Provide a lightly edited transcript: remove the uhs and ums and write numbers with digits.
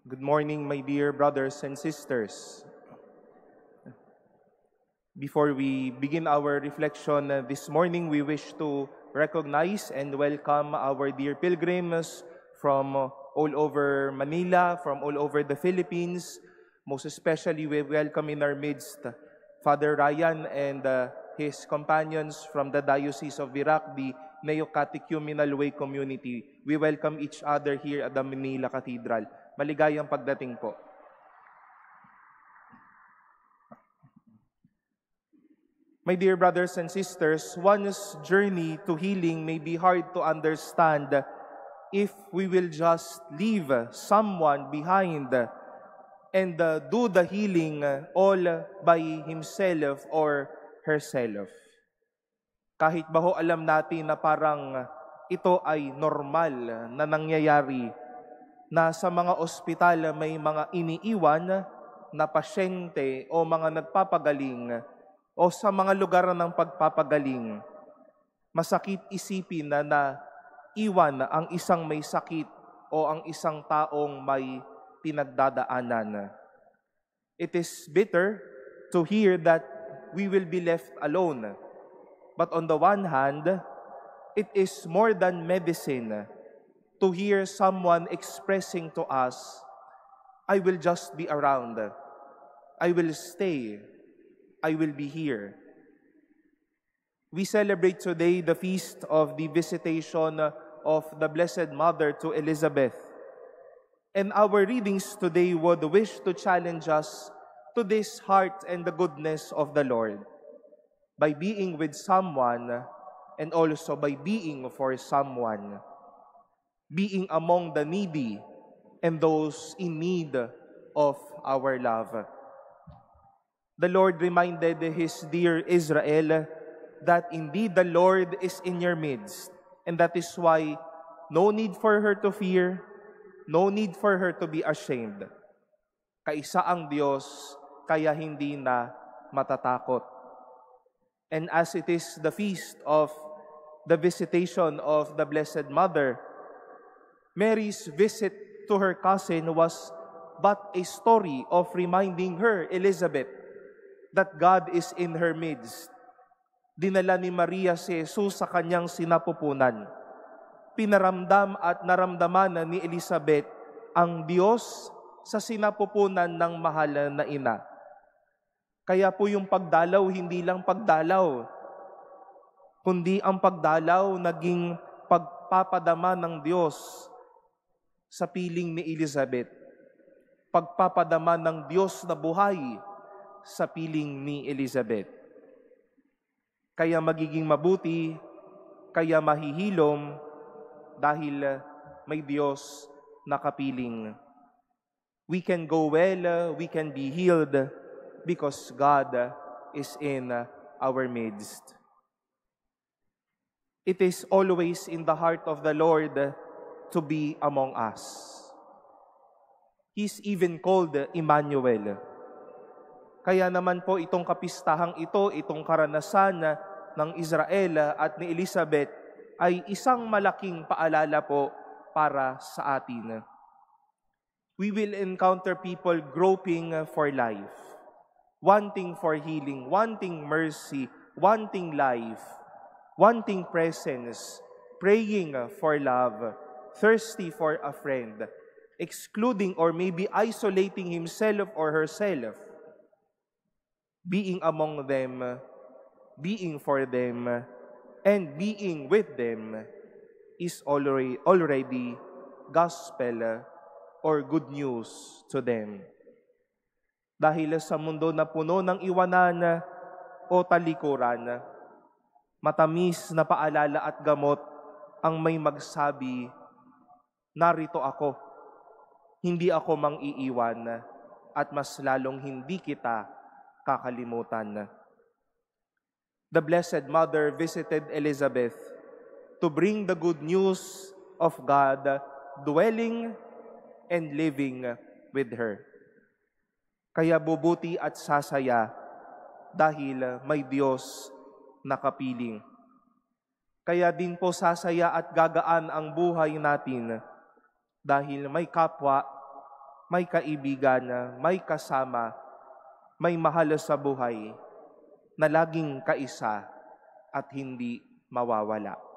Good morning, my dear brothers and sisters. Before we begin our reflection this morning, we wish to recognize and welcome our dear pilgrims from all over Manila, from all over the Philippines. Most especially, we welcome in our midst Father Ryan and his companions from the Diocese of Virac, the Neo-Catechumenal Way Community. We welcome each other here at the Manila Cathedral. Maligayang pagdating po. My dear brothers and sisters, one's journey to healing may be hard to understand if we will just leave someone behind and do the healing all by himself or herself. Kahit ba ho alam natin na parang ito ay normal na nangyayari, na sa mga ospital may mga iniiwan na pasyente o mga nagpapagaling o sa mga lugar ng pagpapagaling, masakit isipin na iwan ang isang may sakit o ang isang taong may pinagdadaanan. It is bitter to hear that we will be left alone. But on the one hand, it is more than medicine to hear someone expressing to us, I will just be around, I will stay, I will be here. We celebrate today the feast of the visitation of the Blessed Mother to Elizabeth. And our readings today would wish to challenge us to this heart and the goodness of the Lord by being with someone and also by being for someone. Being among the needy and those in need of our love. The Lord reminded His dear Israel that indeed the Lord is in your midst, and that is why no need for her to fear, no need for her to be ashamed. Kaisa ang Diyos, kaya hindi na matatakot. And as it is the feast of the visitation of the Blessed Mother, Mary's visit to her cousin was but a story of reminding her, Elizabeth, that God is in her midst. Dinala ni Maria si Jesus sa kanyang sinapupunan. Pinaramdam at naramdaman ni Elizabeth ang Diyos sa sinapupunan ng mahal na ina. Kaya po yung pagdalaw, hindi lang pagdalaw, kundi ang pagdalaw naging pagpapadama ng Diyos sa piling ni Elizabeth, pagpapadama ng Diyos na buhay sa piling ni Elizabeth. Kaya magiging mabuti, kaya mahihilom, dahil may Diyos na kapiling. We can go well, we can be healed, because God is in our midst. It is always in the heart of the Lord to be among us. He's even called Emmanuel. Kaya naman po itong kapistahang ito, itong karanasan ng Israel at ni Elizabeth ay isang malaking paalala po para sa atin. We will encounter people groping for life, wanting for healing, wanting mercy, wanting life, wanting presence, praying for love, thirsty for a friend, excluding or maybe isolating himself or herself. Being among them, being for them, and being with them is already gospel or good news to them. Dahil sa mundo na puno ng iwanan o talikuran, matamis na paalala at gamot ang may magsabi, narito ako, hindi ako mang-iiwan, at mas lalong hindi kita kakalimutan. The Blessed Mother visited Elizabeth to bring the good news of God dwelling and living with her. Kaya bubuti at sasaya dahil may Diyos na kapiling. Kaya din po sasaya at gagaan ang buhay natin dahil may kapwa may kaibigan, may kasama, may mahal sa buhay na laging kaisa at hindi mawawala.